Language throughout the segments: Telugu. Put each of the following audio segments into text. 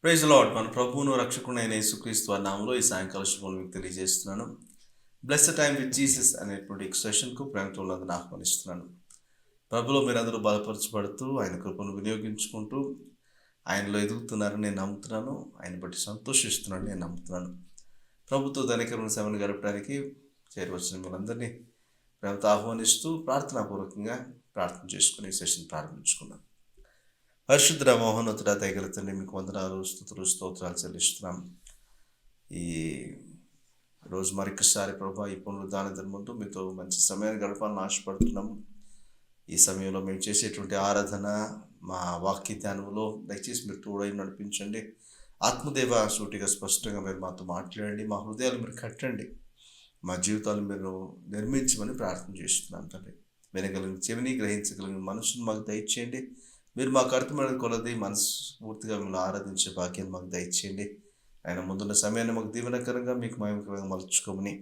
Praise lord. మన ప్రభువును రక్షకుడైన యేసుక్రీస్తు వారి నామములో ఈ సాయంకాల శుభములు మీకు తెలియజేస్తున్నాను. బ్లెస్ టైం విత్ జీసస్ అనేటువంటి సెషన్కు ప్రేమతో ఉన్నందుకు ఆహ్వానిస్తున్నాను. ప్రభులో మీరందరూ బలపరచబడుతూ ఆయన కృపను వినియోగించుకుంటూ ఆయనలో ఎదుగుతున్నారని నేను నమ్ముతున్నాను. ఆయన బట్టి సంతోషిస్తున్నాను నేను నమ్ముతున్నాను. ప్రభుత్వ ధనికరమైన సేవను గడపడానికి చేరవచ్చిన మీరందరినీ ప్రేమతో ఆహ్వానిస్తూ ప్రార్థనాపూర్వకంగా ప్రార్థన చేసుకుని ఈ సెషన్ ప్రారంభించుకున్నాం. పరిశుద్ధ మోహనోతుడ దయగల తండ్రి, మీకు వందనాలు, స్తుతులు, స్తోత్రాలు చెల్లిస్తున్నాం. ఈ రోజు మరొకసారి ప్రభా ఈ పునరుద్ధాన ముందు మీతో మంచి సమయాన్ని గడపాలని ఆశపడుతున్నాము. ఈ సమయంలో మేము చేసేటువంటి ఆరాధన, మా వాక్య ధ్యానంలో దయచేసి మీరు తోడై నడిపించండి. ఆత్మదేవ సూటిగా స్పష్టంగా మీరు మాతో మాట్లాడండి. మా హృదయాలు మీరు కట్టండి. మా జీవితాలు మీరు నిర్మించమని ప్రార్థన చేస్తున్నాం తండ్రి. వినగలిగిన చెవిని, గ్రహించగలిగిన మనసును మాకు దయచేయండి. మీరు మాకు అర్థమైన కొలది మనస్ఫూర్తిగా మిమ్మల్ని ఆరాధించే భాగ్యాన్ని మాకు దయచేయండి. ఆయన ముందున్న సమయాన్ని మాకు దీవెనకరంగా మీకు మహిమకరంగా మలుచుకోమని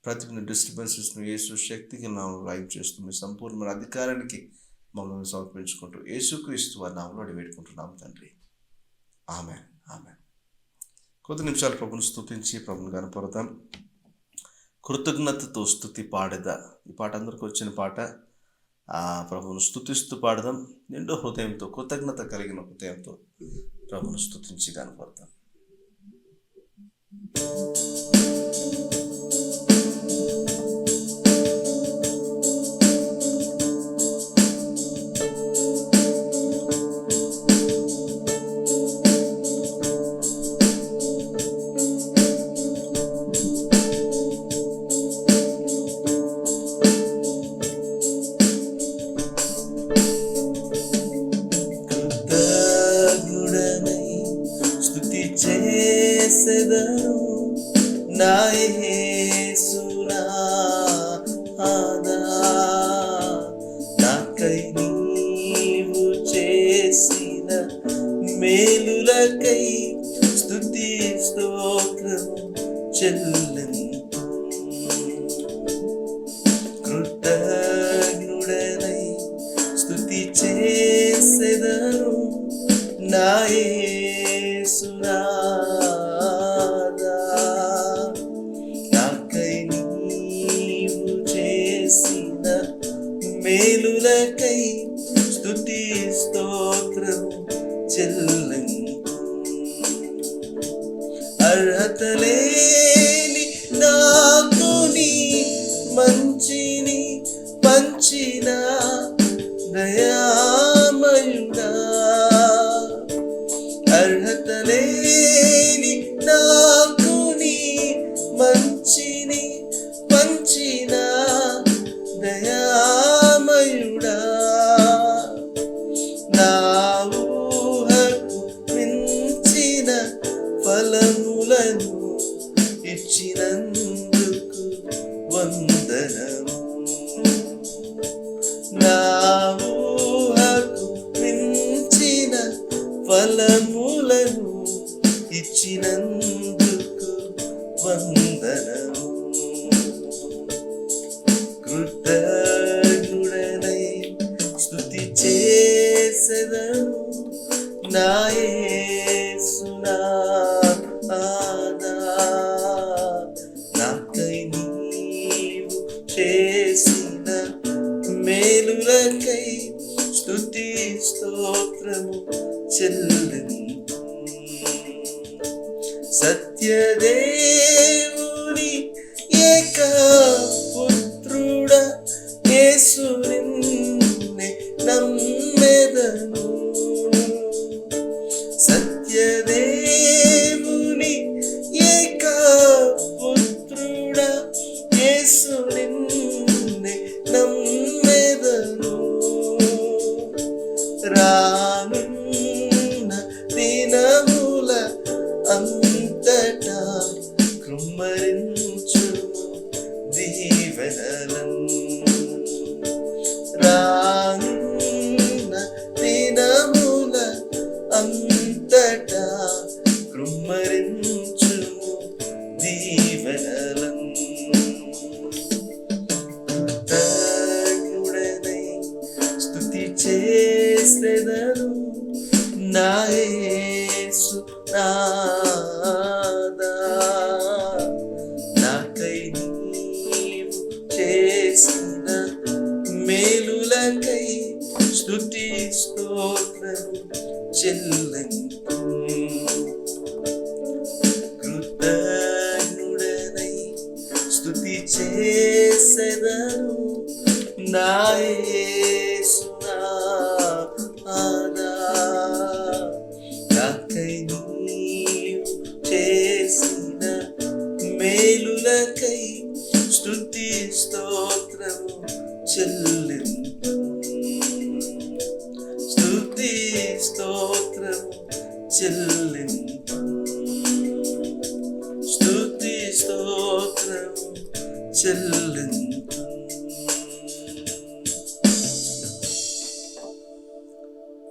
ప్రతి డిస్టర్బెన్సెస్ను యేసు శక్తికి లైవ్ చేస్తూ మీ సంపూర్ణమైన అధికారానికి మమ్మల్ని సమర్పించుకుంటూ యేసుక్రీస్తు వారి నామములో అడివేడుకుంటున్నాం తండ్రి. ఆమేన్, ఆమేన్. కొద్ది నిమిషాలు ప్రభుని స్తుతించి ప్రభుని కనపడదాం. కృతజ్ఞతతో స్తుతి పాడేదా, ఈ పాట అందరికి వచ్చిన పాట. ప్రభువును స్తుతిస్తూ పాడదాం. నిండో హృదయంతో, కృతజ్ఞత కలిగిన హృదయంతో ప్రభువును స్తుతించి కనపడదాం. నా యేసునాథా, నాకై నీవు చేసిన మేలులకై స్తుతి స్తోత్రం చెల్లింతు. కృతజ్ఞుడనై స్తుతి చేసెదను నా యేసునాథా, మేలులకై స్తుతి స్తోత్రం చెల్లింతు. అర్హత లేని నాకు నీ మంచిని పంచిన దయామయుడా, అర్హత లేని నాకు నీ మంచిని పంచిన దయామయుడా, నా ఊహకు మించిన ఫలములను ఇచ్చినందుకు వందనము. నా ఊహకు మించిన ఫలములను ఇచ్చినందుకు వందనము. కృతజ్ఞుడనై స్తుతి చేసెదను నా యేసునాథా, నాకై నీవు చేసిన మేలులకై స్తుతి స్తోత్రము చెల్లింతు. సత్యదేవుని ఏక పుత్రుడా యేసు నిన్నే నమ్మెదను. సత్యదేవుని ఏక పుత్రుడా యేసు నిన్నే నమ్మెదను. రానున్న దినముల అంతటా కృంగి మేలులకై స్తుతి స్తోత్రము చెల్లింతు. కృతజ్ఞుడనై స్తుతి చేసెదను నా యేసునాథా. నాకై నీవు చేసిన మేలులకై స్తుతి స్తోత్రము చెల్లింతు. స్తుతి స్తోత్రము చెల్లింతు. స్తుతి స్తోత్రము చెల్లింతు.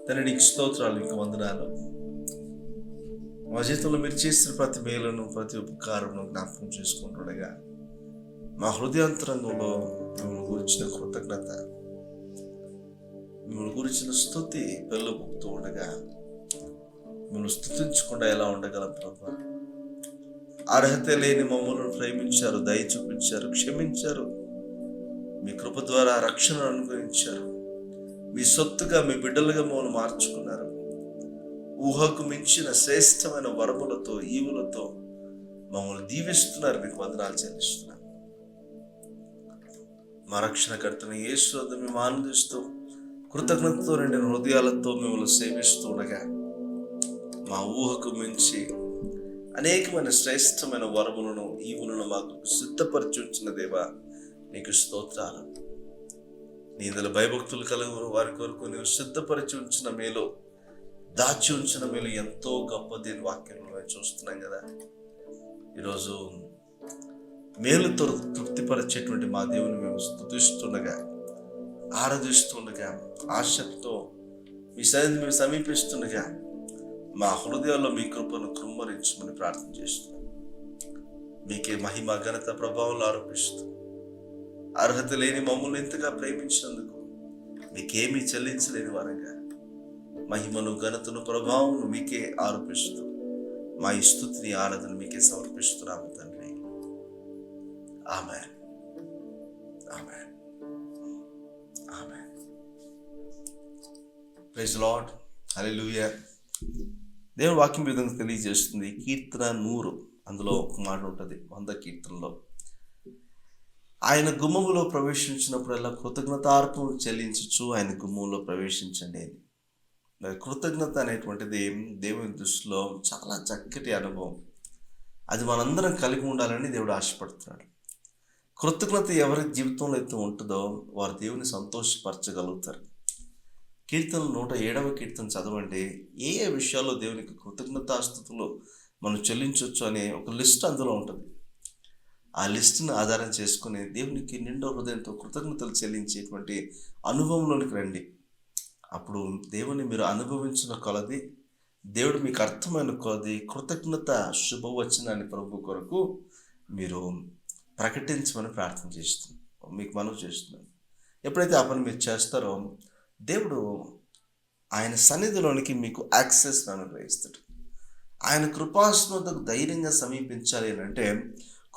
తండ్రికి స్తోత్రాలు, మీకు వందనాలు. మా జీవితంలో మీరు చేసిన ప్రతి మేలును, ప్రతి ఉపకారమును జ్ఞాపకం చేసుకుంటుండగా మా హృదయాంతరంగంలో మిమ్మల్ని గురించిన కృతజ్ఞత, మిమ్మల్ని గురించిన స్తుతి పెళ్ళబుకుతూ ఉండగా మిమ్మల్ని స్తుతించకుండా ఎలా ఉండగలం ప్రభా? అర్హత లేని మమ్మల్ని ప్రేమించారు, దయ చూపించారు, క్షమించారు, మీ కృప ద్వారా రక్షణ అనుగ్రహించారు, మీ సొత్తుగా మీ బిడ్డలుగా మమ్మల్ని మార్చుకున్నారు. ఊహకు మించిన శ్రేష్టమైన వరములతో, ఈవులతో మమ్మల్ని దీవిస్తున్నారు. మీకు వందనాలు చెల్లిస్తున్నాను. మా రక్షణకర్తని యేసు వద్ద మేము ఆనందిస్తూ కృతజ్ఞతతో నిండిన హృదయాలతో మిమ్మల్ని సేవిస్తూ ఉండగా మా ఊహకు మించి అనేకమైన శ్రేష్టమైన వరములను, ఈవులను మాకు సిద్ధపరిచి ఉంచిన దేవా, నీకు స్తోత్రాలు. నీదల భయభక్తులు కలుగురు వారి కొరకు నీవు సిద్ధపరిచి ఉంచిన మేలు, దాచి ఉంచిన మేలు ఎంతో గొప్పది అని వాక్యంలో మేము చూస్తున్నాం కదా. ఈరోజు మేలుతో తృప్తిపరిచేటువంటి మా దేవుని మేము స్తుతిస్తుండగా, ఆరాధిస్తుండగా, ఆశతో మీ సన్నిధిని మేము సమీపిస్తుండగా మా హృదయాల్లో మీ కృపను కృమ్మరించమని ప్రార్థన చేస్తున్నాం. మీకే మహిమ, ఘనత, ప్రభావాలు ఆరోపిస్తూ అర్హత లేని మమ్మల్ని ఎంతగా ప్రేమించినందుకు మీకేమీ చెల్లించలేని వారంగా మహిమను, ఘనతను, ప్రభావమును మీకే ఆరోపిస్తూ మా ఈ స్తుతిని, ఆరాధన మీకే సమర్పిస్తున్నాము తండ్రి. Amen, amen, amen. Praise the lord, హల్లెలూయా. దేవుని వాక్యం విధంగా తెలియజేస్తుంది. కీర్తన 100 అందులో ఒక మాట ఉంటుంది. 100 కీర్తనలో ఆయన గుమ్మములో ప్రవేశించినప్పుడల్లా కృతజ్ఞతార్పణలు చెల్లించచ్చు ఆయన గుమ్మంలో ప్రవేశించండి అని. కృతజ్ఞత అనేటువంటిది దేవుని దృష్టిలో చాలా చక్కటి అనుభవం. అది మనందరం కలిగి ఉండాలని దేవుడు ఆశపడుతున్నాడు. కృతజ్ఞత ఎవరి జీవితంలో అయితే ఉంటుందో వారు దేవుని సంతోషపరచగలుగుతారు. కీర్తన 107వ కీర్తన చదవండి. ఏ ఏ విషయాల్లో దేవునికి కృతజ్ఞతాస్తుతులు మనం చెల్లించవచ్చు అనే ఒక లిస్ట్ అందులో ఉంటుంది. ఆ లిస్టును ఆధారం చేసుకుని దేవునికి నిండో హృదయంతో కృతజ్ఞతలు చెల్లించేటువంటి అనుభవంలోనికి రండి. అప్పుడు దేవుని మీరు అనుభవించిన కొలది, దేవుడు మీకు అర్థమైన కొలది కృతజ్ఞత శుభవచనాన్ని ప్రభు కొరకు మీరు ప్రకటించమని ప్రార్థన చేస్తున్నాను, మీకు మనవి చేస్తున్నాను. ఎప్పుడైతే ఆ పని మీరు చేస్తారో దేవుడు ఆయన సన్నిధిలోనికి మీకు యాక్సెస్ అనుగ్రహిస్తాడు. ఆయన కృపాసనతకు ధైర్యంగా సమీపించాలి అని అంటే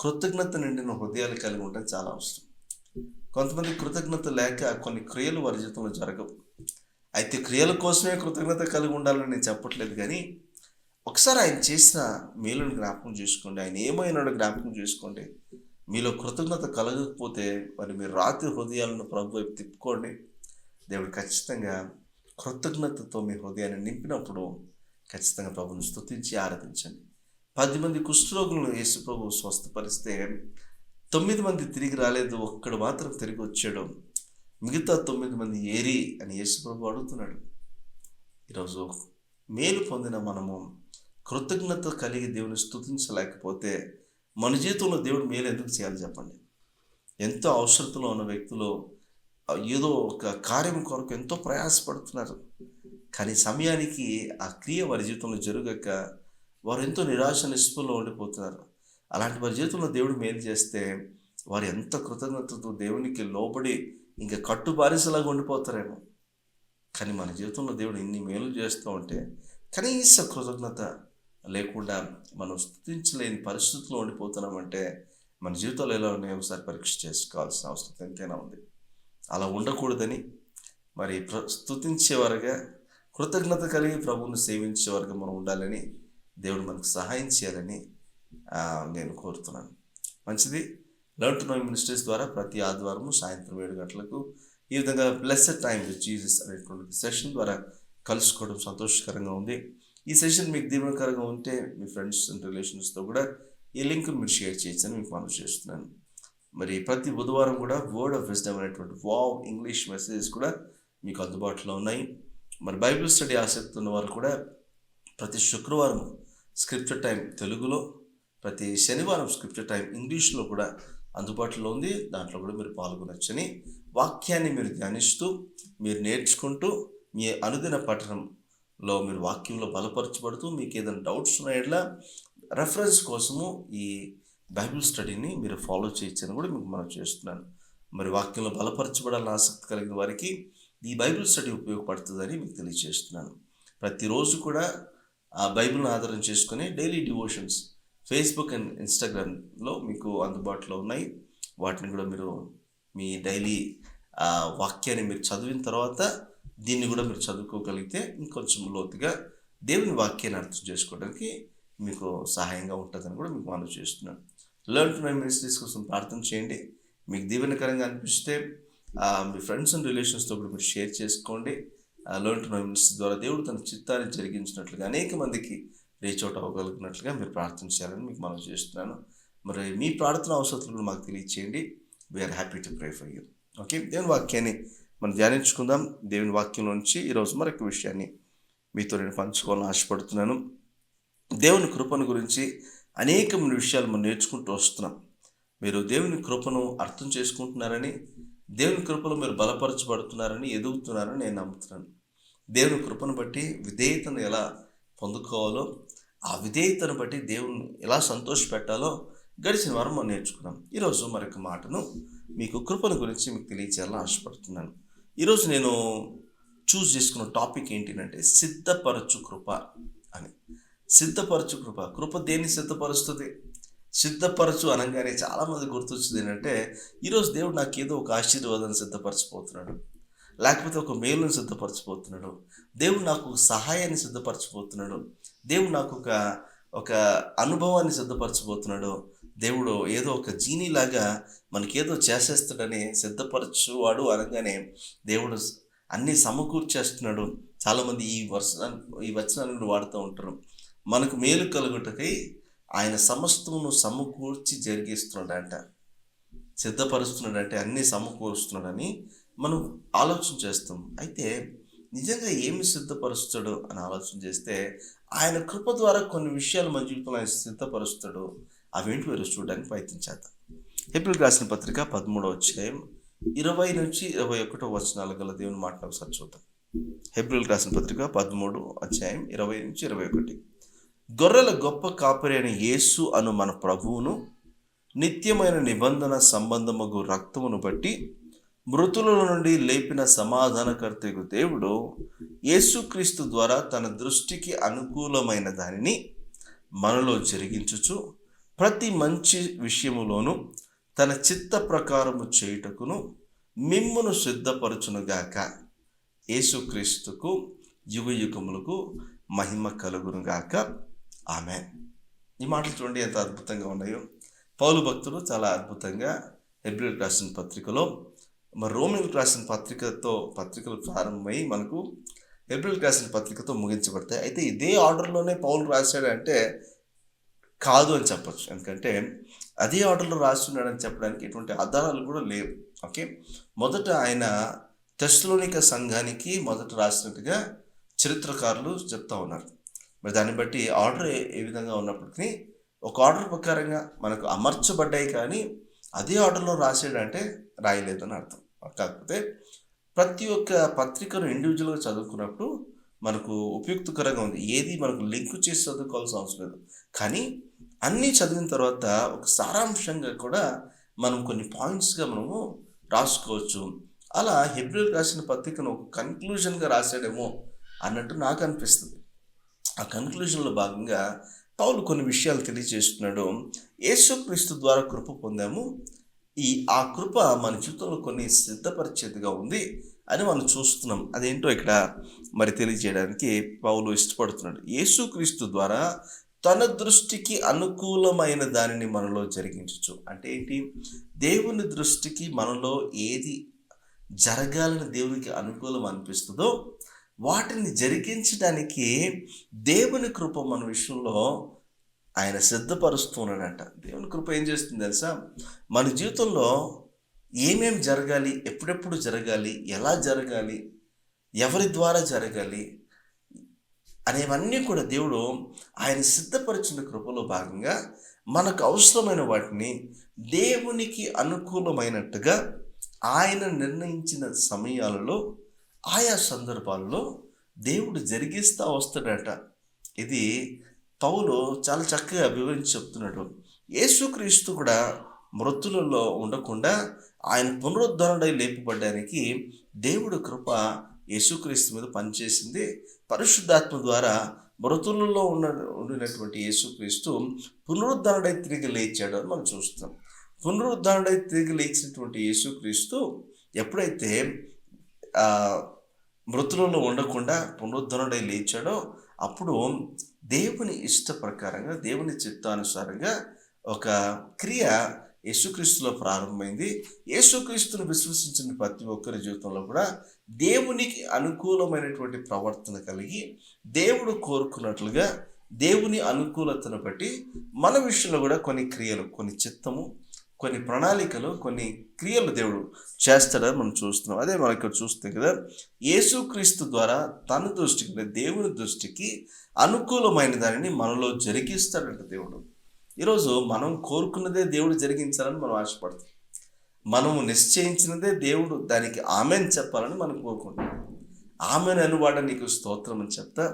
కృతజ్ఞత నిండిన హృదయాలు కలిగి ఉండడం చాలా అవసరం. కొంతమంది కృతజ్ఞత లేక కొన్ని క్రియలు వారి జీవితంలో జరగవు. అయితే క్రియల కోసమే కృతజ్ఞత కలిగి ఉండాలని నేను చెప్పట్లేదు, కానీ ఒకసారి ఆయన చేసిన మేలును జ్ఞాపకం చేసుకోండి, ఆయన ఏమైనాడో జ్ఞాపకం చేసుకోండి. మీలో కృతజ్ఞత కలగకపోతే మరి మీరు రాత్రి హృదయాలను ప్రభు వైపు తిప్పుకోండి. దేవుడు ఖచ్చితంగా కృతజ్ఞతతో మీ హృదయాన్ని నింపినప్పుడు ఖచ్చితంగా ప్రభుని స్తుతించి ఆరాధించండి. 10 మంది కుష్ఠరోగులను యేసు ప్రభు స్వస్థపరిస్తే 9 మంది తిరిగి రాలేదు, ఒక్కడు మాత్రం తిరిగి వచ్చాడు. మిగతా 9 మంది ఏరి అని యేసు ప్రభు అడుగుతున్నాడు. ఈరోజు మేలు పొందిన మనము కృతజ్ఞత కలిగి దేవుని స్తుతించలేకపోతే మన జీవితంలో దేవుడు మేలు ఎందుకు చేయాలి చెప్పండి? ఎంతో అవసరతలో ఉన్న వ్యక్తులు ఏదో ఒక కార్యం కొరకు ఎంతో ప్రయాసపడుతున్నారు, కానీ సమయానికి ఆ క్రియ వారి జీవితంలో జరగక వారు ఎంతో నిరాశ నిస్పృహలో ఉండిపోతున్నారు. అలాంటి వారి జీవితంలో దేవుడు మేలు చేస్తే వారు ఎంత కృతజ్ఞతతో దేవునికి లోబడి ఇంకా కట్టుబారిసలాగా ఉండిపోతారేమో. కానీ మన జీవితంలో దేవుడు ఇన్ని మేలు చేస్తూ ఉంటే కనీస కృతజ్ఞత లేకుండా మనం స్తుతించలేని పరిస్థితుల్లో ఉండిపోతున్నామంటే మన జీవితాలు ఎలా ఉన్నాయో ఒకసారి పరీక్ష చేసుకోవాల్సిన అవసరం ఎంతైనా ఉంది. అలా ఉండకూడదని మరి స్తుతించేవారుగా, కృతజ్ఞత కలిగి ప్రభువును సేవించేవారుగా మనం ఉండాలని, దేవుడు మనకు సహాయం చేయాలని నేను కోరుతున్నాను. మంచిది. లర్న్ టు నో మినిస్ట్రీస్ ద్వారా ప్రతి ఆదివారము సాయంత్రం 7 గంటలకు ఈ విధంగా బ్లెస్సెడ్ టైం విత్ జీసస్ అనేటువంటి సెషన్ ద్వారా కలుసుకోవడం సంతోషకరంగా ఉంది. ఈ సెషన్ మీకు దీవెనకరంగా ఉంటే మీ ఫ్రెండ్స్ అండ్ రిలేషన్స్తో కూడా ఈ లింక్ను మీరు షేర్ చేయొచ్చని మీకు మనవి చేస్తున్నాను. మరి ప్రతి బుధవారం కూడా వర్డ్ ఆఫ్ విజ్డమ్ అనేటువంటి వావ్ ఇంగ్లీష్ మెసేజెస్ కూడా మీకు అందుబాటులో ఉన్నాయి. మరి బైబిల్ స్టడీ ఆసక్తి ఉన్న వారు కూడా ప్రతి శుక్రవారం స్క్రిప్చర్ టైం తెలుగులో, ప్రతి శనివారం స్క్రిప్చర్ టైం ఇంగ్లీష్లో కూడా అందుబాటులో ఉంది. దాంట్లో కూడా మీరు పాల్గొనొచ్చని, వాక్యాన్ని మీరు ధ్యానిస్తూ, మీరు నేర్చుకుంటూ, మీ అనుదిన పఠనంలో మీరు వాక్యంలో బలపరచబడుతూ, మీకు ఏదైనా డౌట్స్ ఉన్నాయట్లా రెఫరెన్స్ కోసము ఈ బైబిల్ స్టడీని మీరు ఫాలో చేయొచ్చని కూడా మీకు మనం చేస్తున్నాను. మరి వాక్యంలో బలపరచబడాలని ఆసక్తి కలిగిన వారికి ఈ బైబిల్ స్టడీ ఉపయోగపడుతుందని మీకు తెలియజేస్తున్నాను. ప్రతిరోజు కూడా ఆ బైబిల్ని ఆధారం చేసుకుని డైలీ డివోషన్స్ ఫేస్బుక్ అండ్ ఇన్స్టాగ్రామ్లో మీకు అందుబాటులో ఉన్నాయి. వాటిని కూడా మీరు మీ డైలీ వాక్యాన్ని మీరు చదివిన తర్వాత దీన్ని కూడా మీరు చదువుకోగలిగితే ఇంకొంచెం లోతుగా దేవుని వాక్యాన్ని అర్థం చేసుకోవడానికి మీకు సహాయంగా ఉంటుందని కూడా మీకు మనవి చేస్తున్నాను. లర్న్ టు నో మినిస్ట్రీస్ కోసం ప్రార్థన చేయండి. మీకు దీవెనకరంగా అనిపిస్తే మీ ఫ్రెండ్స్ అండ్ రిలేషన్స్తో కూడా మీరు షేర్ చేసుకోండి. లర్న్ టు నో మినిస్ట్రీ ద్వారా దేవుడు తన చిత్తాన్ని జరిగించినట్లుగా అనేక మందికి రీచ్ అవుట్ అవ్వగలిగినట్లుగా మీరు ప్రార్థన చేయాలని మీకు మనం చేస్తున్నాను. మరి మీ ప్రార్థన అవసరాలు కూడా మాకు తెలియచేయండి. We are happy to pray for you. Okay, దేవుని వాక్యాన్ని మనం ధ్యానించుకుందాం. దేవుని వాక్యంలో నుంచి ఈరోజు మరొక విషయాన్ని మీతో నేను పంచుకోవాలని ఆశపడుతున్నాను. దేవుని కృపను గురించి అనేకమైన విషయాలు మనం నేర్చుకుంటూ వస్తున్నాం. మీరు దేవుని కృపను అర్థం చేసుకుంటున్నారని, దేవుని కృపలో మీరు బలపరచబడుతున్నారని, ఎదుగుతున్నారని నేను నమ్ముతున్నాను. దేవుని కృపను బట్టి విధేయతను ఎలా పొందుకోవాలో, ఆ విధేయతను బట్టి దేవుని ఎలా సంతోషపెట్టాలో గడిచిన వారం మనం నేర్చుకున్నాం. ఈరోజు మరొక మాటను మీకు కృపను గురించి మీకు తెలియచేయాలని ఆశపడుతున్నాను. ఈరోజు నేను చూస్ చేసుకున్న టాపిక్ ఏంటంటే సిద్ధపరచు కృప అని. సిద్ధపరచు కృప. కృప దేన్ని సిద్ధపరుస్తుంది? సిద్ధపరచు అనగానే చాలామంది గుర్తొచ్చింది ఏంటంటే, ఈరోజు దేవుడు నాకు ఏదో ఒక ఆశీర్వాదాన్ని సిద్ధపరచిపోతున్నాడు, లేకపోతే ఒక మేలును సిద్ధపరచిపోతున్నాడు, దేవుడు నాకు ఒక సహాయాన్ని సిద్ధపరచిపోతున్నాడు, దేవుడు నాకు ఒక అనుభవాన్ని సిద్ధపరచబోతున్నాడు, దేవుడు ఏదో ఒక జీనీలాగా మనకేదో చేసేస్తాడని సిద్ధపరచువాడు అనగానే దేవుడు అన్నీ సమకూర్చేస్తున్నాడు. చాలామంది ఈ వచనాన్ని వాడుతూ ఉంటారు. మనకు మేలు కలుగుటకై ఆయన సమస్తమును సమకూర్చి జరిగిస్తున్నాడంట, సిద్ధపరుస్తున్నాడంటే అన్నీ సమకూరుస్తున్నాడని మనం ఆలోచన చేస్తాం. అయితే నిజంగా ఏమి సిద్ధపరుస్తాడు అని ఆలోచన చేస్తే, ఆయన కృప ద్వారా కొన్ని విషయాలు మన జీవితంలో ఆయన సిద్ధపరుస్తాడు. అవేంటి మీరు చూడడానికి ప్రయత్నించేద్దాం. హెబ్రీయులకు రాసిన పత్రిక 13వ అధ్యాయం 20 నుంచి 21 వచనాలు గల దేవుని మాటను ఒకసారి చూద్దాం. హెబ్రీయులకు రాసిన పత్రిక 13వ అధ్యాయం 20 నుంచి 21. గొర్రెల గొప్ప కాపరి అయిన యేసు అను మన ప్రభువును నిత్యమైన నిబంధన సంబంధమగు రక్తమును బట్టి మృతుల నుండి లేపిన సమాధానకర్తకు దేవుడు యేసుక్రీస్తు ద్వారా తన దృష్టికి అనుకూలమైన దానిని మనలో జరిగించుచు ప్రతి మంచి విషయములోను తన చిత్త ప్రకారము చేయుటకును మిమ్మును సిద్ధపరచునుగాక. యేసుక్రీస్తుకు యుగయుగములకు మహిమ కలుగునుగాక. ఆమేన్. ఈ మాటలు చూడండి ఎంత అద్భుతంగా ఉన్నాయో. పౌలు భక్తుడు చాలా అద్భుతంగా హెబ్రీయులకు రాసిన పత్రికలో, మరి రోమీయులకు రాసిన పత్రికలు ప్రారంభమై మనకు హెబ్రీయులకు రాసిన పత్రికతో ముగించబడతాయి. అయితే ఇదే ఆర్డర్లోనే పౌలు రాశాడంటే కాదు అని చెప్పచ్చు. ఎందుకంటే అదే ఆర్డర్లో రాస్తున్నాడని చెప్పడానికి ఎటువంటి ఆధారాలు కూడా లేవు. ఓకే, మొదట ఆయన తెస్సలోనిక సంఘానికి మొదట రాసినట్టుగా చరిత్రకారులు చెప్తా ఉన్నారు. మరి దాన్ని బట్టి ఆర్డర్ ఏ విధంగా ఉన్నప్పటికీ ఒక ఆర్డర్ ప్రకారంగా మనకు అమర్చబడ్డాయి, కానీ అదే ఆర్డర్లో రాసాడంటే రాయలేదని అర్థం. కాకపోతే ప్రతి ఒక్క పత్రికను ఇండివిజువల్గా చదువుకున్నప్పుడు మనకు ఉపయుక్తకరంగా ఉంది. ఏది మనకు లింక్ చేసి చదువుకోవాల్సిన అవసరం లేదు, కానీ అన్నీ చదివిన తర్వాత ఒక సారాంశంగా కూడా మనం కొన్ని పాయింట్స్గా మనము రాసుకోవచ్చు. అలా హెబ్రీయులకు రాసిన పత్రికను ఒక కన్క్లూజన్గా రాశాడేమో అన్నట్టు నాకు అనిపిస్తుంది. ఆ కన్క్లూజన్లో భాగంగా పౌలు కొన్ని విషయాలు తెలియజేస్తున్నాడు. యేసుక్రీస్తు ద్వారా కృప పొందాము, ఆ కృప మన జీవితంలో కొన్ని సిద్ధపరిచేదిగా ఉంది అని మనం చూస్తున్నాం. అదేంటో ఇక్కడ మరి తెలియజేయడానికి పౌలు ఇష్టపడుతున్నాడు. యేసుక్రీస్తు ద్వారా తన దృష్టికి అనుకూలమైన దానిని మనలో జరిగించచ్చు. అంటే ఏంటి? దేవుని దృష్టికి మనలో ఏది జరగాలని దేవునికి అనుకూలం అనిపిస్తుందో వాటిని జరిగించడానికి దేవుని కృప మన విషయంలో ఆయన సిద్ధపరుస్తూ ఉన్నాడంట. దేవుని కృప ఏం చేస్తుంది తెలుసా? మన జీవితంలో ఏమేమి జరగాలి, ఎప్పుడెప్పుడు జరగాలి, ఎలా జరగాలి, ఎవరి ద్వారా జరగాలి అనేవన్నీ కూడా దేవుడు ఆయన సిద్ధపరిచిన కృపలో భాగంగా మనకు అవసరమైన వాటిని దేవునికి అనుకూలమైనట్టుగా ఆయన నిర్ణయించిన సమయాలలో ఆయా సందర్భాల్లో దేవుడు జరిగిస్తూ వస్తాడట. ఇది పౌలు చాలా చక్కగా వివరించి చెప్తున్నాడు. యేసుక్రీస్తు కూడా మృతులలో ఉండకుండా ఆయన పునరుద్ధరణై లేపబడ్డానికి దేవుడు కృప యేసుక్రీస్తు మీద పనిచేసింది. పరిశుద్ధాత్మ ద్వారా మృతులలో ఉండినటువంటి యేసుక్రీస్తు పునరుద్ధరణై తిరిగి లేచాడు అని మనం చూస్తున్నాం. పునరుద్ధరణై తిరిగి లేచినటువంటి యేసుక్రీస్తు ఎప్పుడైతే మృతులలో ఉండకుండా పునరుద్ధరణై లేచాడో అప్పుడు దేవుని ఇష్ట ప్రకారంగా, దేవుని చిత్తానుసారంగా ఒక క్రియ యేసుక్రీస్తులో ప్రారంభమైంది. యేసుక్రీస్తును విశ్వసించిన ప్రతి ఒక్కరి జీవితంలో కూడా దేవునికి అనుకూలమైనటువంటి ప్రవర్తన కలిగి దేవుడు కోరుకున్నట్లుగా దేవుని అనుకూలతను బట్టి మన విషయంలో కూడా కొన్ని క్రియలు, కొన్ని చిత్తము, కొన్ని ప్రణాళికలు, కొన్ని క్రియలు దేవుడు చేస్తాడని మనం చూస్తున్నాం. అదే మనం ఇక్కడ చూస్తున్నాం కదా, యేసుక్రీస్తు ద్వారా తన దృష్టికి, దేవుని దృష్టికి అనుకూలమైన దానిని మనలో జరిగిస్తాడంట దేవుడు. ఈరోజు మనం కోరుకున్నదే దేవుడు జరిగించాలని మనం ఆశపడతాం. మనము నిశ్చయించినదే దేవుడు దానికి ఆమెన్ చెప్పాలని మనం కోరుకుంటాం. ఆమెన్ అనువాడ నీకు స్తోత్రం అని చెప్తా,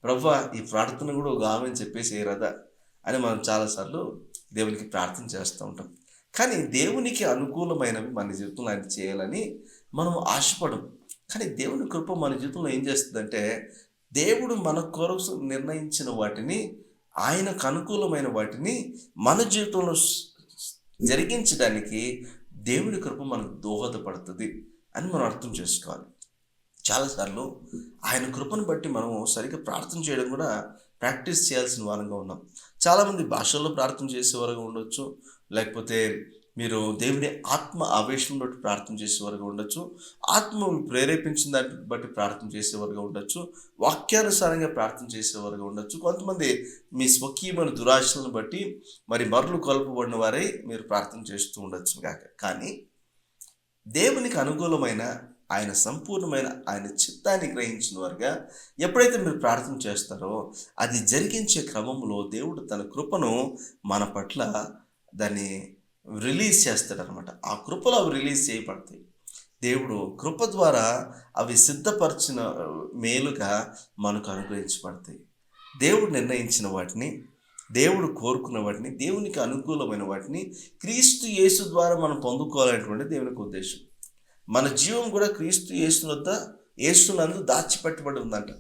ప్రభువా ఈ ప్రార్థన కూడా ఒక ఆమెన్ చెప్పేసి ఏరదా అని మనం చాలాసార్లు దేవునికి ప్రార్థన చేస్తూ ఉంటాం. కానీ దేవునికి అనుకూలమైనవి మన జీవితంలో ఆయన చేయాలని మనం ఆశపడం. కానీ దేవుని కృప మన జీవితంలో ఏం చేస్తుందంటే, దేవుడు మన కొరకు నిర్ణయించిన వాటిని, ఆయనకు అనుకూలమైన వాటిని మన జీవితంలో జరిగించడానికి దేవుని కృప మనకు దోహదపడుతుంది అని మనం అర్థం చేసుకోవాలి. చాలాసార్లు ఆయన కృపను బట్టి మనం సరిగ్గా ప్రార్థన చేయడం కూడా ప్రాక్టీస్ చేయాల్సిన వారంగా ఉన్నాం. చాలామంది భాషల్లో ప్రార్థన చేసేవారుగా ఉండొచ్చు, లేకపోతే మీరు దేవుని ఆత్మ ఆవేశం బట్టి ప్రార్థన చేసేవారుగా ఉండొచ్చు, ఆత్మ ప్రేరేపించిన దాన్ని బట్టి ప్రార్థన చేసేవారుగా ఉండొచ్చు, వాక్యానుసారంగా ప్రార్థన చేసేవారుగా ఉండొచ్చు. కొంతమంది మీ స్వకీయమైన దురాశలను బట్టి మరి మరలు కొల్పబడిన వారై మీరు ప్రార్థన చేస్తూ ఉండొచ్చు కాక. కానీ దేవునికి అనుకూలమైన, ఆయన సంపూర్ణమైన ఆయన చిత్తాన్ని గ్రహించిన వారుగా ఎప్పుడైతే మీరు ప్రార్థన చేస్తారో అది జరిగించే క్రమంలో దేవుడు తన కృపను మన పట్ల దాన్ని రిలీజ్ చేస్తాడనమాట. ఆ కృపలో అవి రిలీజ్ చేయబడతాయి. దేవుడు కృప ద్వారా అవి సిద్ధపరిచిన మేలుగా మనకు అనుగ్రహించబడతాయి. దేవుడు నిర్ణయించిన వాటిని, దేవుడు కోరుకున్న వాటిని, దేవునికి అనుకూలమైన వాటిని క్రీస్తు యేసు ద్వారా మనం పొందుకోవాలనేటువంటి దేవునికి ఉద్దేశం. మన జీవం కూడా క్రీస్తు యేసునందు దాచిపెట్టబడి ఉందంట.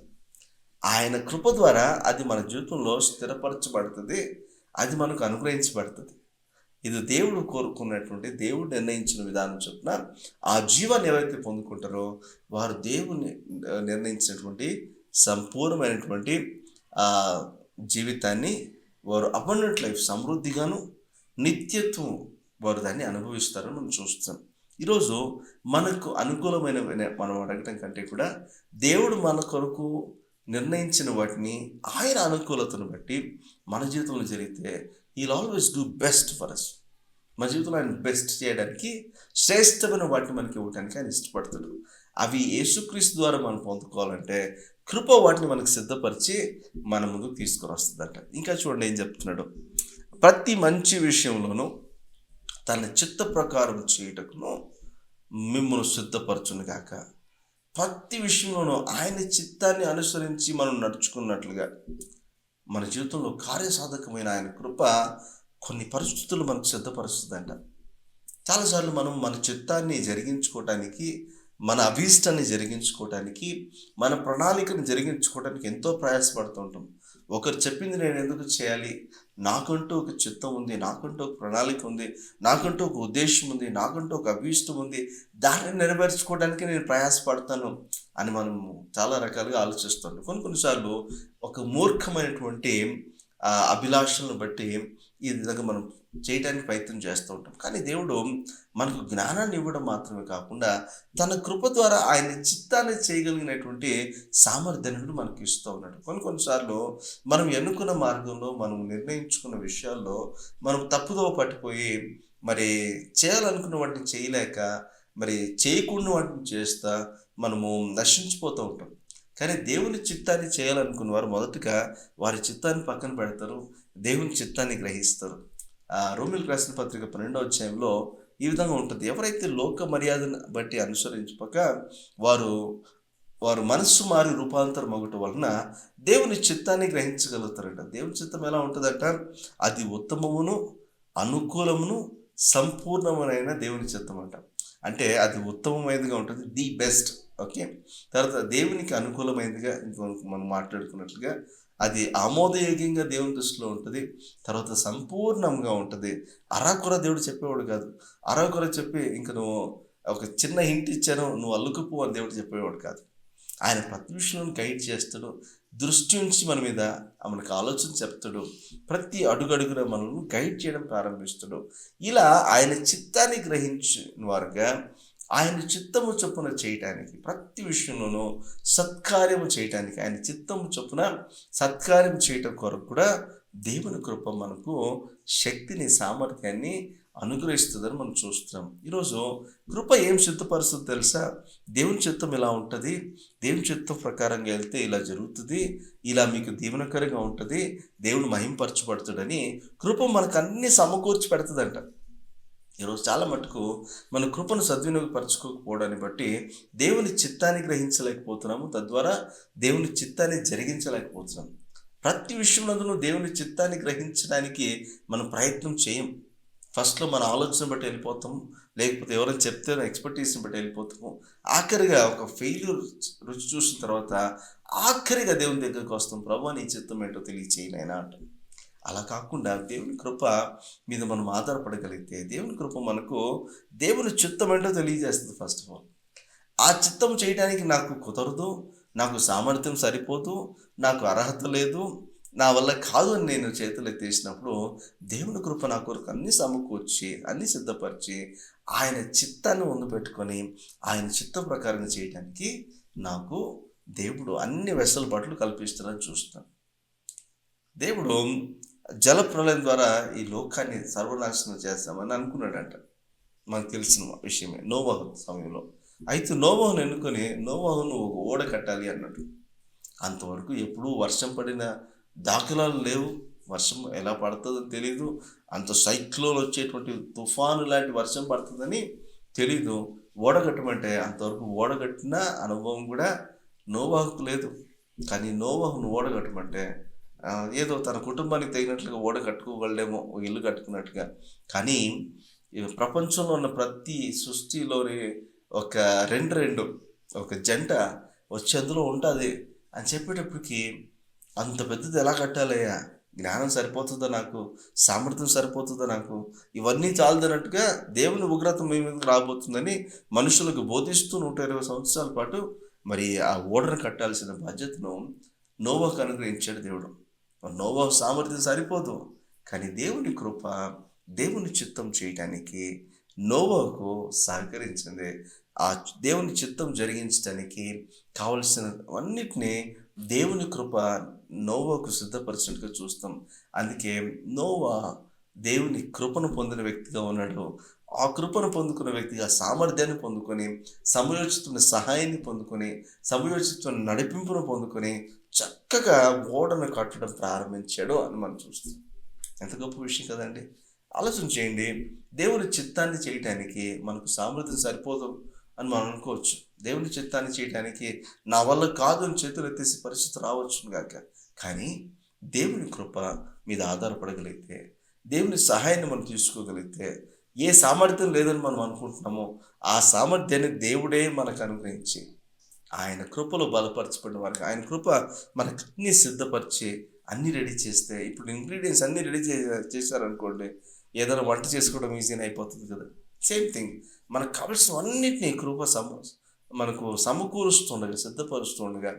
ఆయన కృప ద్వారా అది మన జీవితంలో స్థిరపరచబడుతుంది, అది మనకు అనుగ్రహించబడుతుంది. ఇది దేవుడు కోరుకున్నటువంటి, దేవుడు నిర్ణయించిన విధానం చొప్పున ఆ జీవాన్ని ఎవరైతే పొందుకుంటారో వారు దేవుని నిర్ణయించినటువంటి సంపూర్ణమైనటువంటి జీవితాన్ని వారు అబండెంట్ లైఫ్, సమృద్ధిగాను నిత్యత్వం వారు దాన్ని అనుభవిస్తారని మనం చూస్తాం. ఈరోజు మనకు అనుకూలమైన మనం అడగటం కంటే కూడా దేవుడు మన కొరకు నిర్ణయించిన వాటిని ఆయన అనుకూలతను బట్టి మన జీవితంలో జరిగితే he'll always do best for us. మన జీవితంలో ఆయన బెస్ట్ చేయడానికి, శ్రేష్టమైన వాటిని మనకి ఇవ్వడానికి ఆయన ఇష్టపడతాడు. అవి యేసుక్రీస్తు ద్వారా మనం పొందుకోవాలంటే కృప వాటిని మనకు సిద్ధపరిచి మన ముందుకు తీసుకొని వస్తుందంట. ఇంకా చూడండి ఏం చెప్తున్నాడు, ప్రతి మంచి విషయంలోనూ తన చిత్త ప్రకారం చేయుటకును మిమ్మల్ని సిద్ధపరచును గాక. ప్రతి విషయంలోనూ ఆయన చిత్తాన్ని అనుసరించి మనం నడుచుకున్నట్లుగా మన జీవితంలో కార్యసాధకమైన ఆయన కృప కొన్ని పరిస్థితులు మనకు సిద్ధపరుస్తుందంట. చాలాసార్లు మనం మన చిత్తాన్ని జరిగించుకోవటానికి, మన అభీష్టాన్ని జరిగించుకోవటానికి, మన ప్రణాళికను జరిగించుకోవడానికి ఎంతో ప్రయాసపడుతూ ఉంటాం. ఒకరు చెప్పింది నేను ఎందుకు చేయాలి? నాకంటూ ఒక చిత్తం ఉంది, నాకంటూ ఒక ప్రణాళిక ఉంది, నాకంటూ ఒక ఉద్దేశం ఉంది, నాకంటూ ఒక అభీష్టం ఉంది, దాన్ని నెరవేర్చుకోవడానికి నేను ప్రయాసపడతాను అని మనం చాలా రకాలుగా ఆలోచిస్తాం. కొన్నిసార్లు ఒక మూర్ఖమైనటువంటి అభిలాషలను బట్టి ఈ విధంగా మనం చేయడానికి ప్రయత్నం చేస్తూ ఉంటాం. కానీ దేవుడు మనకు జ్ఞానాన్ని ఇవ్వడం మాత్రమే కాకుండా తన కృప ద్వారా ఆయన చిత్తాన్ని చేయగలిగినటువంటి సామర్థ్యాన్ని కూడా మనకు ఇస్తూ ఉన్నాడు. కొన్నిసార్లు మనం ఎన్నుకున్న మార్గంలో, మనం నిర్ణయించుకున్న విషయాల్లో మనం తప్పుదోవ పట్టిపోయి మరి చేయాలనుకున్న వాటిని చేయలేక, మరి చేయకుండా వాటిని చేస్తా మనము నశించిపోతూ ఉంటాం. కానీ దేవుని చిత్తాన్ని చేయాలనుకున్న వారు మొదటగా వారి చిత్తాన్ని పక్కన పెడతారు, దేవుని చిత్తాన్ని గ్రహిస్తారు. రోమీయులకు రాసిన పత్రిక 12వ అధ్యాయంలో ఈ విధంగా ఉంటుంది. ఎవరైతే లోక మర్యాదను బట్టి అనుసరించక వారు మనస్సు మారి రూపాంతరం అవ్వటం వలన దేవుని చిత్తాన్ని గ్రహించగలుగుతారంట. దేవుని చిత్తం ఎలా ఉంటుందంట? అది ఉత్తమమును, అనుకూలమును, సంపూర్ణమైన దేవుని చిత్తం అంట. అంటే అది ఉత్తమమైనదిగా ఉంటుంది, ది బెస్ట్. ఓకే, తర్వాత దేవునికి అనుకూలమైనదిగా మనం మాట్లాడుకున్నట్లుగా అది ఆమోదయోగ్యంగా దేవుని దృష్టిలో ఉంటుంది. తర్వాత సంపూర్ణంగా ఉంటుంది. అరాకొర దేవుడు చెప్పేవాడు కాదు. అరాకొర చెప్పి ఇంక నువ్వు ఒక చిన్న హింట్ ఇచ్చాను, నువ్వు అల్లుకుపో అని దేవుడు చెప్పేవాడు కాదు. ఆయన ప్రతి విషయంలో గైడ్ చేస్తాడు, దృష్టి ఉంచి మన మీద మనకు ఆలోచన చెప్తాడు, ప్రతి అడుగడుగున మనల్ని గైడ్ చేయడం ప్రారంభిస్తాడు. ఇలా ఆయన చిత్తాన్ని గ్రహించిన వారుగా ఆయన చిత్తము చొప్పున చేయటానికి, ప్రతి విషయంలోనూ సత్కార్యము చేయటానికి, ఆయన చిత్తము చొప్పున సత్కార్యం చేయటం కొరకు కూడా దేవుని కృప మనకు శక్తిని, సామర్థ్యాన్ని అనుగ్రహిస్తుందని మనం చూస్తున్నాం. ఈరోజు కృప ఏం సిద్ధపరుస్తుంది తెలుసా? దేవుని చిత్తం ఇలా ఉంటుంది, దేవుని చిత్తం ప్రకారంగా వెళ్తే ఇలా జరుగుతుంది, ఇలా మీకు దీవెనకరంగా ఉంటుంది, దేవుడు మహింపరచబడుతుందని కృప మనకు అన్ని సమకూర్చి పెడుతుందంట. ఈరోజు చాలా మటుకు మన కృపను సద్వినియోగపరచుకోకపోవడాన్ని బట్టి దేవుని చిత్తాన్ని గ్రహించలేకపోతున్నాము, తద్వారా దేవుని చిత్తాన్ని జరిగించలేకపోతున్నాము. ప్రతి విషయంలో దేవుని చిత్తాన్ని గ్రహించడానికి మనం ప్రయత్నం చేయం. ఫస్ట్లో మన ఆలోచన బట్టి వెళ్ళిపోతాము, లేకపోతే ఎవరైనా చెప్తే ఎక్స్పర్టీస్ని బట్టి వెళ్ళిపోతాము. ఆఖరిగా ఒక ఫెయిల్యూర్ రుచి చూసిన తర్వాత ఆఖరిగా దేవుని దగ్గరికి వస్తాం, ప్రభువా నీ చిత్తం ఏంటో తెలియచేయనైనా అంటాం. అలా కాకుండా దేవుని కృప మీద మనం ఆధారపడగలిగితే దేవుని కృప మనకు దేవుని చిత్తం ఏంటో తెలియజేస్తుంది. ఫస్ట్ ఆఫ్ ఆల్ ఆ చిత్తం చేయడానికి నాకు కుదరదు, నాకు సామర్థ్యం సరిపోదు, నాకు అర్హత లేదు, నా వల్ల కాదు అని నేను చేతులు ఎత్తేసినప్పుడు దేవుని కృప నా కొరకు అన్ని సమకూర్చి, అన్ని సిద్ధపరిచి, ఆయన చిత్తాన్ని ముందు పెట్టుకొని ఆయన చిత్తం ప్రకారంగా చేయడానికి నాకు దేవుడు అన్ని వెసులుబాట్లు కల్పిస్తున్నారని చూస్తున్నాను. దేవుడు జల ప్రళయం ద్వారా ఈ లోకాన్ని సర్వనాశనం చేస్తామని అనుకున్నాడంట. మనకు తెలిసిన విషయమే నోవహు సమయంలో. అయితే నోవహును ఎన్నుకొని నోవహును ఒక ఓడ కట్టాలి అన్నాడు. అంతవరకు ఎప్పుడూ వర్షం పడిన దాఖలాలు లేవు, వర్షం ఎలా పడుతుందో తెలియదు, అంత సైక్లోన్ వచ్చేటువంటి తుఫాను లాంటి వర్షం పడుతుందని తెలీదు. ఓడ కట్టమంటే అంతవరకు ఓడ కట్టిన అనుభవం కూడా నోవహుకు లేదు. కానీ నోవహును ఓడ కట్టమంటే ఏదో తన కుటుంబానికి తగినట్లుగా ఓడ కట్టుకోగలడేమో, ఇల్లు కట్టుకున్నట్టుగా. కానీ ప్రపంచంలో ఉన్న ప్రతి సృష్టిలోని ఒక రెండు ఒక జంట వచ్చి అందులో ఉంటుంది అని చెప్పేటప్పటికి అంత పెద్దది ఎలా కట్టాలయ్యా, జ్ఞానం సరిపోతుందా నాకు, సామర్థ్యం సరిపోతుందా నాకు, ఇవన్నీ చాలదన్నట్టుగా దేవుని ఉగ్రత మీ మీదకి రాబోతుందని మనుషులకు బోధిస్తూ 120 సంవత్సరాల పాటు మరి ఆ ఓడను కట్టాల్సిన బాధ్యతను నోవహుకు అనుగ్రహించాడు దేవుడు. నోవహు సామర్థ్యం సరిపోదు, కానీ దేవుని కృప, దేవుని చిత్తం చేయటానికి నోవహుకు సహకరించింది. ఆ దేవుని చిత్తం జరిగించడానికి కావలసినవన్నిటినీ దేవుని కృప నోవహుకు సిద్ధపరిచినట్టుగా చూస్తాం. అందుకే నోవా దేవుని కృపను పొందిన వ్యక్తిగా ఉన్నాడు. ఆ కృపను పొందుకున్న వ్యక్తిగా సామర్థ్యాన్ని పొందుకొని, సమయోచితమైన సహాయాన్ని పొందుకొని, సమయోచితమైన నడిపింపును పొందుకొని చక్కగా ఓడను కట్టడం ప్రారంభించాడు అని మనం చూస్తాం. ఎంత గొప్ప విషయం కదండి. ఆలోచన చేయండి, దేవుని చిత్తాన్ని చేయటానికి మనకు సామర్థ్యం సరిపోదు అని మనం అనుకోవచ్చు. దేవుని చిత్తాన్ని చేయడానికి నా వల్ల కాదు అని చేతులు ఎత్తేసి పరిస్థితి రావచ్చును గాక. కానీ దేవుని కృప మీద ఆధారపడగలిగితే, దేవుని సహాయాన్ని మనం తీసుకోగలిగితే, ఏ సామర్థ్యం లేదని మనం అనుకుంటున్నామో ఆ సామర్థ్యాన్ని దేవుడే మనకు అనుగ్రహించి ఆయన కృపలో బలపరచబడిన వారికి ఆయన కృప మనకన్నీ సిద్ధపరిచి అన్నీ రెడీ చేస్తే, ఇప్పుడు ఇంగ్రీడియంట్స్ అన్నీ రెడీ చేశారనుకోండి, ఏదైనా వంట చేసుకోవడం ఈజీగా అయిపోతుంది కదా. సేమ్ థింగ్, మనకు కావాల్సినవన్నిటినీ కృప మనకు సమకూరుస్తుండగా, సిద్ధపరుస్తుండగా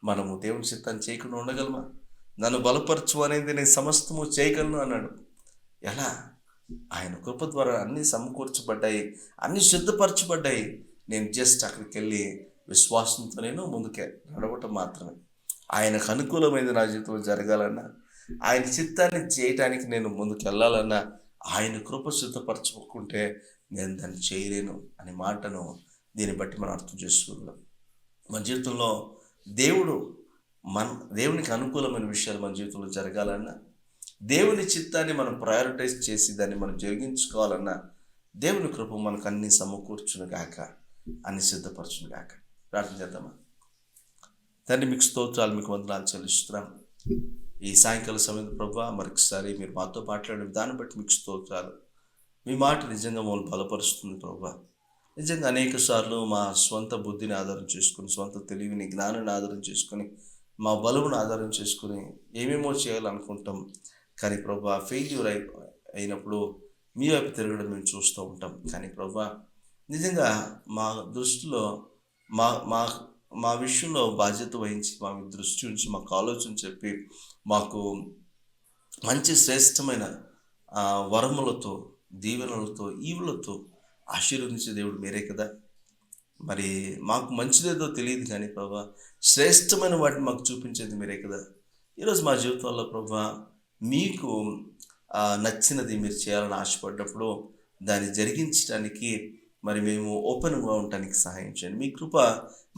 మనము దేవుని చిత్తాన్ని చేయకుండా ఉండగలమా? నన్ను బలపరచు అనేది నేను సమస్తము చేయగలను అన్నాడు. ఎలా? ఆయన కృప ద్వారా అన్నీ సమకూర్చబడ్డాయి, అన్నీ సిద్ధపరచబడ్డాయి. నేను జస్ట్ అక్కడికి వెళ్ళి విశ్వాసంతో నేను ముందుకే నడవటం మాత్రమే. ఆయనకు అనుకూలమైనది నా జీవితంలో జరగాలన్నా, ఆయన చిత్తాన్ని చేయటానికి నేను ముందుకు వెళ్ళాలన్నా, ఆయన కృప సిద్ధపరచుకుంటే నేను దాన్ని చేయలేను అనే మాటను దీన్ని బట్టి మనం అర్థం చేసుకుందాం. మన జీవితంలో దేవుడు దేవునికి అనుకూలమైన విషయాలు మన జీవితంలో జరగాలన్నా, దేవుని చిత్తాన్ని మనం ప్రయారిటైజ్ చేసి దాన్ని మనం జరిగించుకోవాలన్నా, దేవుని కృప మనకు అన్ని సమకూర్చును గాక, అన్ని సిద్ధపరచును గాక. ప్రార్థన చేద్దామా? తండ్రి, మీకు స్తోత్రాలు, మీకు వందనాలు చెల్లిస్తున్నాం. ఈ సాయంకాల సమయంలో ప్రభువా, మరొకసారి మీరు మాతో మాట్లాడిన దాన్ని బట్టి మీకు స్తోత్రాలు. మీ మాట నిజంగా మమ్మల్ని బలపరుస్తుంది ప్రభువా. నిజంగా అనేక సార్లు మా స్వంత బుద్ధిని ఆధారం చేసుకుని, స్వంత తెలివిని, జ్ఞానాన్ని ఆధారం చేసుకుని, మా బలమును ఆధారం చేసుకుని ఏమేమో చేయాలనుకుంటాం. కానీ ప్రభువా, ఫెయిల్యూర్ అయినప్పుడు మీ వైపు తిరగడం మేము చూస్తూ ఉంటాం. కానీ ప్రభువా, నిజంగా మా దృష్టిలో మా మా మా విషయంలో బాధ్యత వహించి, మా దృష్టి ఉంచి, మాకు ఆలోచన చెప్పి, మాకు మంచి శ్రేష్టమైన వరములతో, దీవెనలతో, ఈవులతో ఆశీర్వదించే దేవుడు మీరే కదా. మరి మాకు మంచిదేదో తెలియదు కానీ ప్రభా, శ్రేష్టమైన వాటిని మాకు చూపించేది మీరే కదా. ఈరోజు మా జీవితంలో ప్రభా, మీకు నచ్చినది మీరు చేయాలని ఆశపడ్డప్పుడు దాన్ని జరిగించడానికి మరి మేము ఓపెన్గా ఉండటానికి సహాయం చేయండి. మీ కృప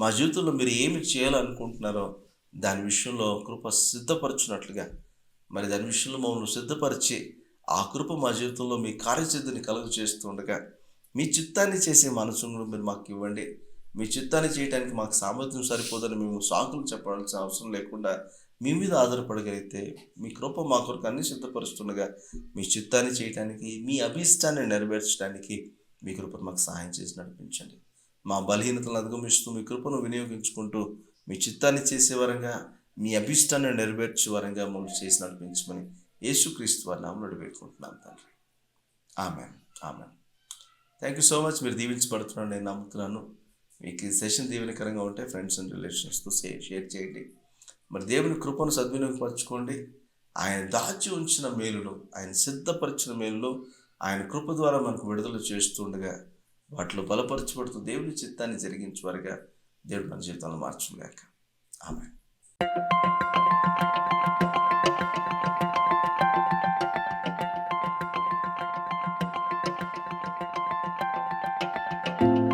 మా జీవితంలో మీరు ఏమి చేయాలనుకుంటున్నారో దాని విషయంలో కృప సిద్ధపరచున్నట్లుగా, మరి దాని విషయంలో మమ్మల్ని సిద్ధపరిచి ఆ కృప మా జీవితంలో మీ కార్యసిద్ధిని కలుగు చేస్తుండగా, మీ చిత్తాన్ని చేసే మనసును మీరు మాకు ఇవ్వండి. మీ చిత్తాన్ని చేయడానికి మాకు సామర్థ్యం సరిపోదని మేము సాకులు చెప్పాల్సిన అవసరం లేకుండా మీ మీద ఆధారపడగలిగితే, మీ కృప మా కొరకు అన్ని సిద్ధపరుస్తుండగా మీ చిత్తాన్ని చేయడానికి, మీ అభీష్టాన్ని నెరవేర్చడానికి మీ కృపను మాకు సహాయం చేసి నడిపించండి. మా బలహీనతలను అధిగమిస్తూ మీ కృపను వినియోగించుకుంటూ మీ చిత్తాన్ని చేసే వరంగా, మీ అభీష్టాన్ని నెరవేర్చే వరంగా మమ్మల్ని చేసి నడిపించమని యేసుక్రీస్తు వారి నామములో వేడుకుంటున్నాం తండ్రి. Amen, amen. Thank you so much. మీరు దీవించబడుతున్నాను నేను నమ్ముతున్నాను. మీకు ఈ సెషన్ దీవెనకరంగా ఉంటే ఫ్రెండ్స్ అండ్ రిలేషన్స్తో షేర్ చేయండి. మరి దేవుని కృపను సద్వినియోగపరచుకోండి. ఆయన దాచి ఉంచిన మేలులు, ఆయన సిద్ధపరిచిన మేలులు ఆయన కృప ద్వారా మనకు విడుదల చేస్తుండగా వాటిలో బలపరచబడుతూ దేవుని చిత్తాన్ని జరిగించేవారుగా దేవుడు మన జీవితంలో మార్చుగాక. ఆమేన్.